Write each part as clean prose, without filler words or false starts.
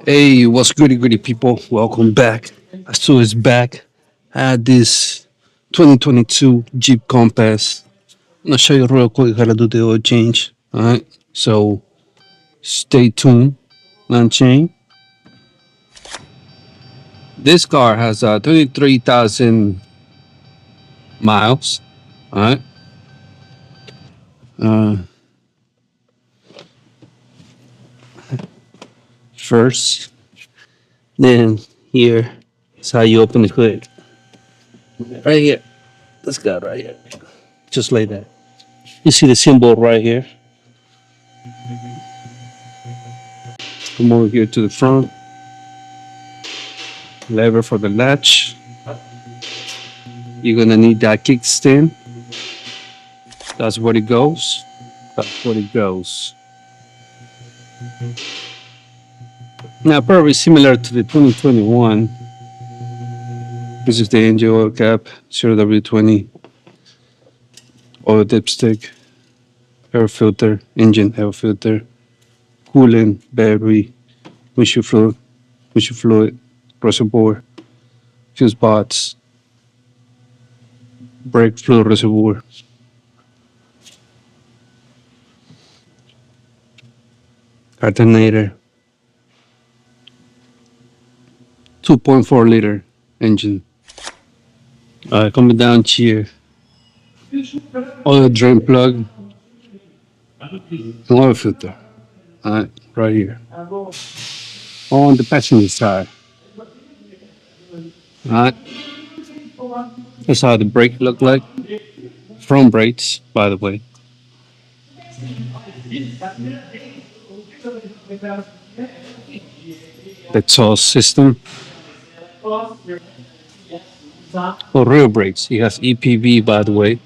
Hey, what's goody people? Welcome back. So it's back. I had this 2022 Jeep Compass. I'm gonna show you real quick how to do the oil change. All right. So stay tuned. Launching. This car has 23,000 miles. All right. Uh, First, then here is how you open the hood. Right here. This guy right here. Just like that. You see the symbol right here. Come over here to the front. Lever for the latch. You're gonna need that kickstand. That's where it goes. That's where it goes. Now, probably similar to the 2021. This is the engine oil cap, 0W20, oil dipstick, air filter, engine air filter, coolant, battery, windshield fluid, reservoir, fuse box, brake fluid reservoir, alternator, 2.4 liter engine. Coming down here, oil drain plug, oil filter. Right here on the passenger side. Alright, that's how the brake look like. Front brakes, by the way. The exhaust system. For rear brakes, it has EPV, by the way.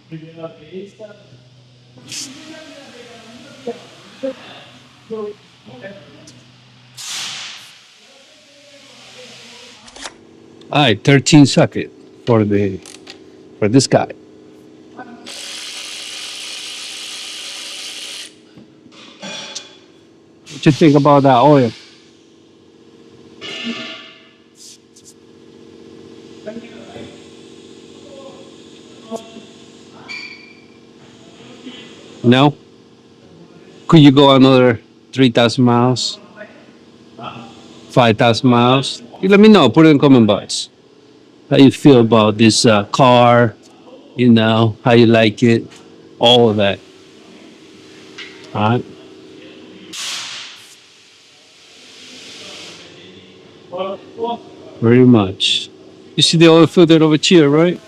Alright, 13 socket for this guy. What you think about that oil? No? Could you go another 3,000 miles? 5,000 miles? You let me know. Put it in comment box. How you feel about this car? How you like it? All of that. All right. Very much. You see the oil filter over here, right?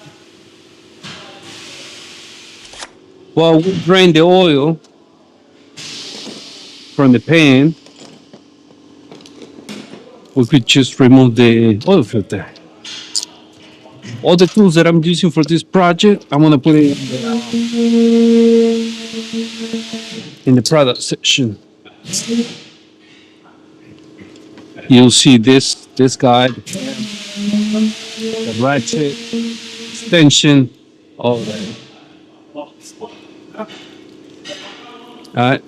Well, we drain the oil from the pan. We could just remove the oil filter. All the tools that I'm using for this project, I'm gonna put it in the product section. You'll see this guide, the ratchet, extension, all that. All right.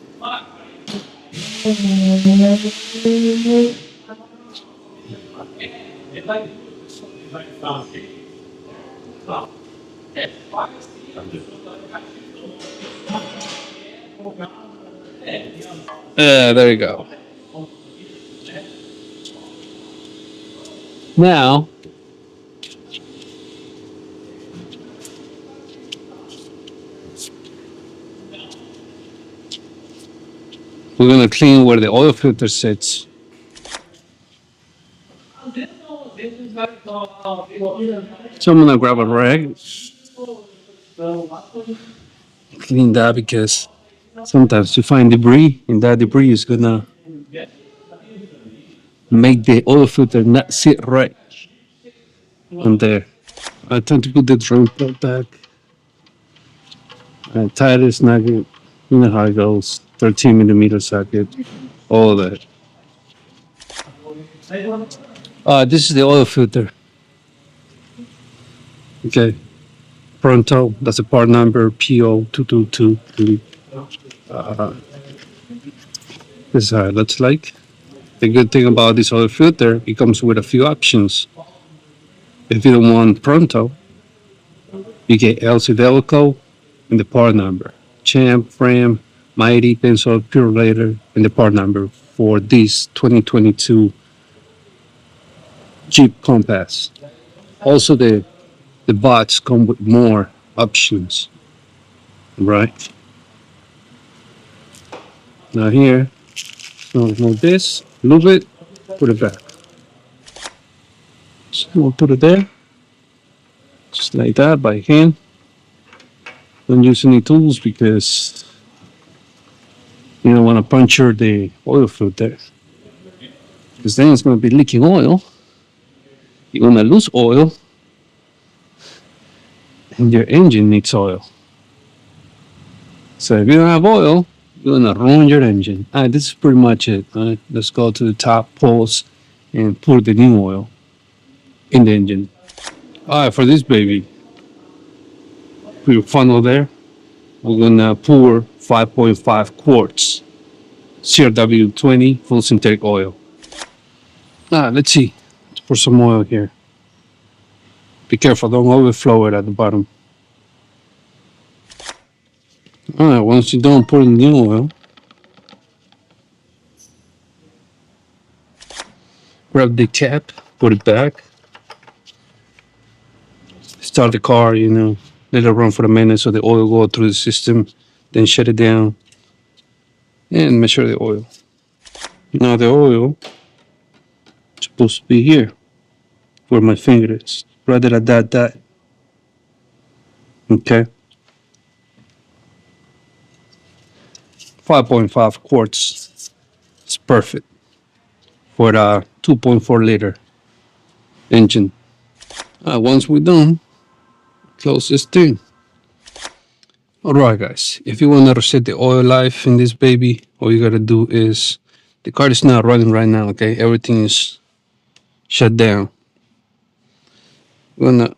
There you go. Now, we're gonna clean where the oil filter sits. So I'm gonna grab a rag, clean that because sometimes you find debris, and that debris is gonna make the oil filter not sit right on there. I tend to put the drain plug back. Tie this nugget. You know how it goes. 13 millimeter socket. All that. This is the oil filter. Okay. Pronto. That's the part number PO2223. This is how it looks like. The good thing about this oil filter, it comes with a few options. If you don't want Pronto, you get LC Velco and the part number. Champ, Fram, Mighty, Pencil, Purelator, and the part number for this 2022 Jeep Compass. Also, the bots come with more options, right? Now here, so remove this, move it, put it back. So we'll put it there, just like that by hand. Don't use any tools because you don't want to puncture the oil filter, because then it's going to be leaking oil. You're going to lose oil, and your engine needs oil. So if you don't have oil, you're going to ruin your engine. All right, this is pretty much it. All right, let's go to the top, pulse, and pour the new oil in the engine. All right, for this baby, for your funnel there, we're going to pour 5.5 quarts CRW20 full synthetic oil. Let's see. Let's pour some oil here. Be careful, don't overflow it at the bottom. Alright, once you're done pouring the oil, grab the cap, put it back, start the car, let it run for a minute so the oil go through the system, then shut it down, and measure the oil. Now the oil is supposed to be here, where my finger is, rather at that. Okay. 5.5 quarts. It's perfect for a 2.4 liter engine. Once we're done, close this thing. Alright guys, if you want to reset the oil life in this baby, all you gotta do is, the car is not running right now, okay? Everything is shut down. You're gonna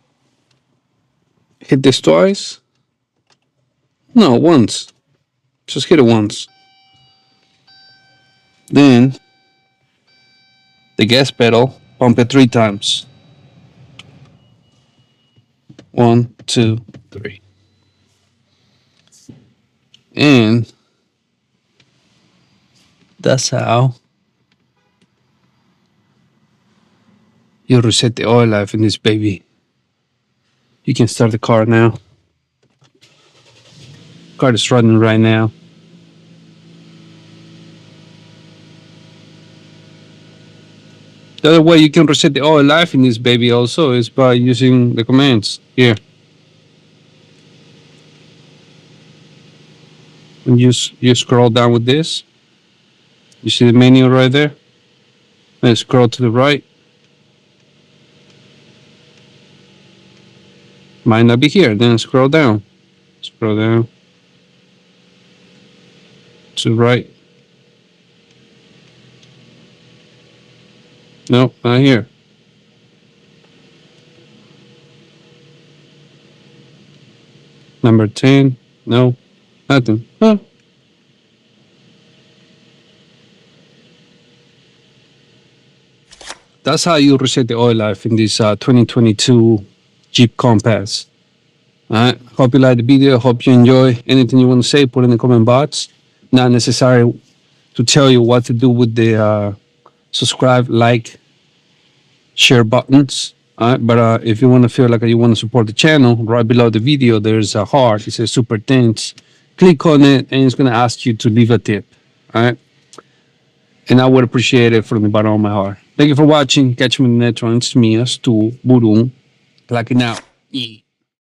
hit this twice. No, once. Just hit it once. Then the gas pedal, pump it 3 times. 1, 2, 3. And that's how you reset the oil life in this baby. You can start the car now. Car is running right now. The other way you can reset the oil life in this baby also is by using the commands here. And you scroll down with this. You see the menu right there? Then scroll to the right. Might not be here. Then scroll down. Scroll down. To the right. No, not here. Number 10. No, nothing. Huh. That's how you reset the oil life in this 2022 Jeep Compass. Alright, hope you like the video. Hope you enjoy. Anything you want to say, put in the comment box. Not necessary to tell you what to do with the subscribe, like, share buttons. But if you want to feel like you want to support the channel, right below the video there's a heart. It says super thanks. Click on it and it's going to ask you to leave a tip. Alright, and I would appreciate it from the bottom of my heart. Thank you for watching. Catch me in the next one. It's me, Stu Burung. Clocking out. Yeah.